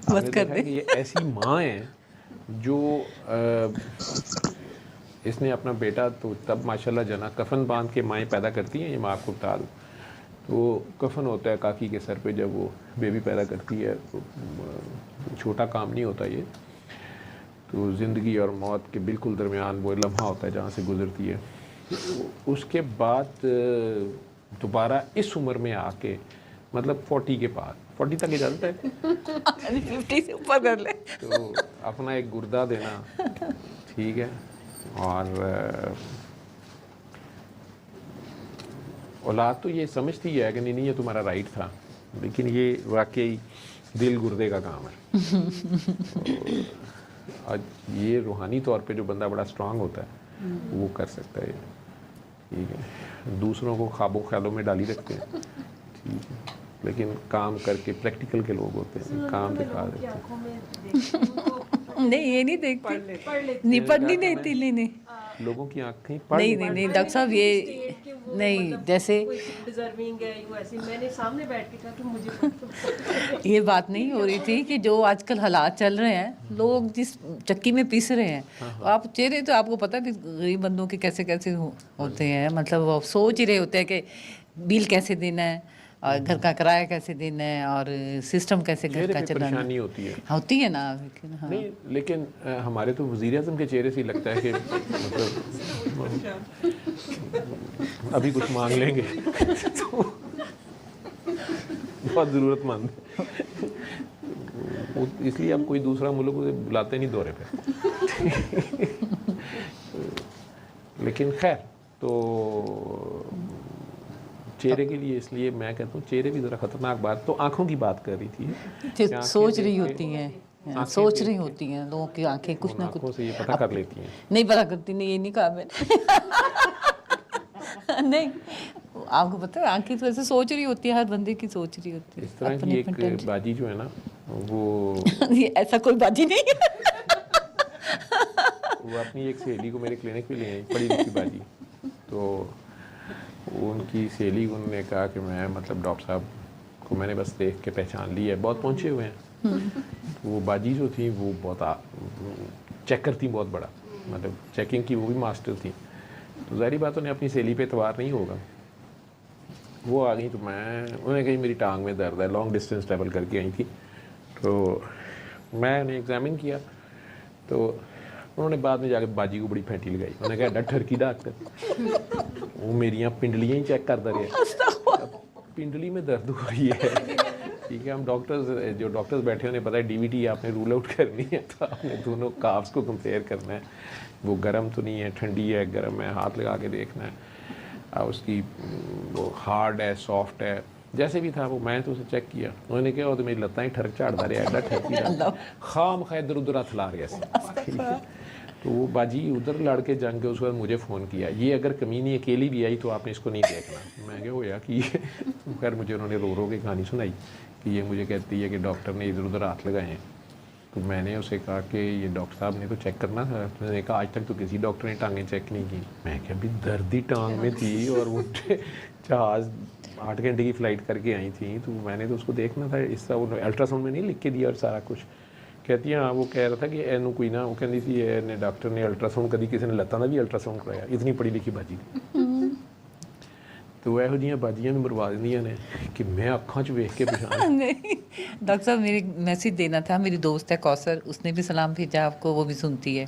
आपने कर देखा दे। कि ये ऐसी माँ है जो इसने अपना बेटा तो तब माशाल्लाह जना कफन बांध के माएँ पैदा करती हैं, ये मैं आपको बता दूँ। तो कफन होता है काकी के सर पे जब वो बेबी पैदा करती है, तो छोटा काम नहीं होता ये। तो ज़िंदगी और मौत के बिल्कुल दरमियान वो लम्हा होता है जहाँ से गुज़रती है। तो उसके बाद दोबारा इस उम्र में आके, मतलब 40 के बाद, 40 तक इजाज़त है, 50 से ऊपर कर ले। तो अपना एक गुर्दा देना, ठीक है। और औलाद तो ये समझती है कि नहीं नहीं ये तुम्हारा राइट था, लेकिन ये वाकई दिल गुर्दे का काम है। आज ये रूहानी तौर पे जो बंदा बड़ा स्ट्रांग होता है वो कर सकता है, ठीक है। दूसरों को ख्वाबों ख्यालों में डाली रखते हैं, ठीक है, लेकिन काम करके प्रैक्टिकल के लोग होते हैं, काम दिखा देते हैं। नहीं ये नहीं देखती, निपट नहीं देती। नहीं नहीं लोगों की आंखें पढ़ नहीं लेती नहीं हैं। नहीं डॉक्टर साहब ये नहीं, जैसे डिजर्विंग है वो ऐसे, मैंने सामने बैठ के कहा कि मुझे ये बात नहीं हो रही थी कि जो आजकल हालात चल रहे हैं, लोग जिस चक्की में पीस रहे हैं, आप चेहरे तो आपको पता है गरीब बंदों के कैसे कैसे होते हैं, मतलब वो सोच ही रहे होते हैं कि बिल कैसे देना है और घर का किराया कैसे देना है और सिस्टम कैसे घर चेहरे का पे चलाना परेशानी होती है। होती है ना, लेकिन हाँ नहीं, लेकिन हमारे तो वज़ीर आज़म के चेहरे से ही लगता है कि मतलब अभी कुछ मांग लेंगे तो बहुत ज़रूरतमंद है। इसलिए अब कोई दूसरा मुल्क उसे बुलाते नहीं दौरे पे। लेकिन खैर, तो चेहरे के लिए, इसलिए मैं कहता हूँ चेहरे भी ज़रा ख़तरनाक बात, तो आँखों की बात कर रही थी कि आँखें सोच रही देख के- होती हैं, आँखें सोच देख रही के- होती हैं, लोगों की आंखें कुछ ना आँखों कुछ से ये पता कर लेती हैं। नहीं पता करती। नहीं ये नहीं कहा मैंने। नहीं, आपको पता है आंखें तो ऐसे सोच रही होती है, हर बंदे की सोच रही होती है इस तरह अपने की अपने एक बाजी जो है ना, वो ये ऐसा कोई बाजी नहीं है। अपनी एक सहेली को मेरे क्लिनिक पे ले आई, पढ़ी लिखी बाजी। तो उनकी सहेली को उन्होंने कहा कि मैं, मतलब डॉक्टर साहब को मैंने बस देख के पहचान ली है, बहुत पहुँचे हुए हैं। तो वो बाजी जो थी वो बहुत चेकर थी, बहुत बड़ा, मतलब चेकिंग की वो भी मास्टर थी। तो ज़ाहिर बात उन्हें अपनी सहेली पे एतबार नहीं होगा। वो आ गई तो उन्होंने कही मेरी टांग में दर्द है, लॉन्ग डिस्टेंस ट्रैवल करके आई थी। तो मैं उन्हें एग्ज़ामिन किया, तो उन्होंने बाद में जाकर बाजी को बड़ी फैंटी लगाई। उन्होंने कहा डॉक्टर की डॉक्टर वो मेरियां पिंडलियां ही चेक करता रहा, पिंडली में दर्द हो रही है, ठीक है। हम डॉक्टर्स, जो डॉक्टर्स बैठे उन्हें पता है डीवीटी आपने रूल आउट करनी है, तो आपने दोनों काफ्स को कंपेयर करना है, वो गर्म तो नहीं है, ठंडी है, गर्म है, हाथ लगा के देखना है, उसकी वो हार्ड है, सॉफ्ट है, जैसे भी था वो। मैं तो उसे चेक किया, उन्होंने कहा वो तो मेरी लत्ता ही ठरक झाड़ता रहा, एडा ठरकी रहा, खाम खा इधर उधर हथ ला रहा सी। तो वो बाजी उधर लड़ के जंग के उसके बाद मुझे फ़ोन किया, ये अगर कमीनी अकेली भी आई तो आपने इसको नहीं देखना। मैं क्या होया कि खैर मुझे उन्होंने रो रो के कहानी सुनाई कि ये मुझे कहती है कि डॉक्टर ने इधर उधर हाथ लगाए हैं। तो मैंने उसे कहा कि ये डॉक्टर साहब ने तो चेक करना था। मैंने कहा आज तक तो किसी डॉक्टर ने टांगें चेक नहीं की। मैं क्या भी दर्द ही टांग में थी और वो जहाज़ 8 घंटे की फ़्लाइट करके आई थी, तो मैंने तो उसको देखना था। इस तरह वो अल्ट्रासाउंड में नहीं लिख के दिया और सारा कुछ। कहती है हाँ, वो कह रहा था कि एनू कोई ना, वो कहती थी ने डॉक्टर ने अल्ट्रासाउंड कभी किसी ने लत्ता का भी अल्ट्रासाउंड कराया, इतनी पढ़ी लिखी बाजी तो ਇਹੋ ਜਿਹੀਆਂ ਬਾਜੀਆਂ ਵੀ ਮਰਵਾ ਦਿੰਦੀਆਂ ਨੇ कि मैं अखा च वेख के पछाण। नहीं डॉक्टर साहब मेरी मैसेज देना था, मेरी दोस्त है कौसर, उसने भी सलाम भेजा आपको, वो भी सुनती है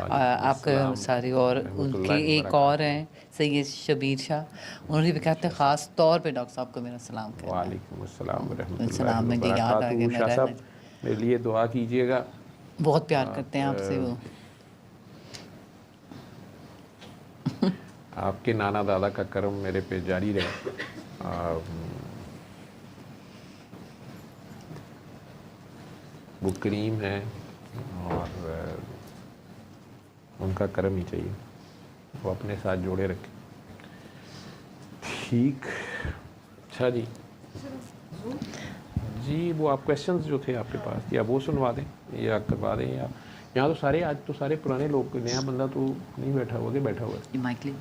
आपका सारे, और उनके एक और हैं सैयद शबीर शाह, उन्होंने भी कहते हैं ख़ास तौर पे डॉक्टर साहब को मेरा सलाम कहना। वालेकुम अस्सलाम व रहमतुल्लाहि सलाम, व मुझे याद आ बरकातहू। गया शाह साहब मेरे लिए दुआ कीजिएगा, बहुत प्यार करते हैं आपसे वो। आपके नाना दादा का करम मेरे पे जारी रहे। वो करीम है और उनका करम ही चाहिए, वो अपने साथ जोड़े रखें। ठीक, अच्छा जी जी, वो आप क्वेश्चंस जो थे आपके पास, या वो सुनवा दें या करवा दें, या यहाँ तो सारे, आज तो सारे पुराने लोग, नया बंदा तो नहीं बैठा हुआ, कि बैठा हुआ है। माइक ले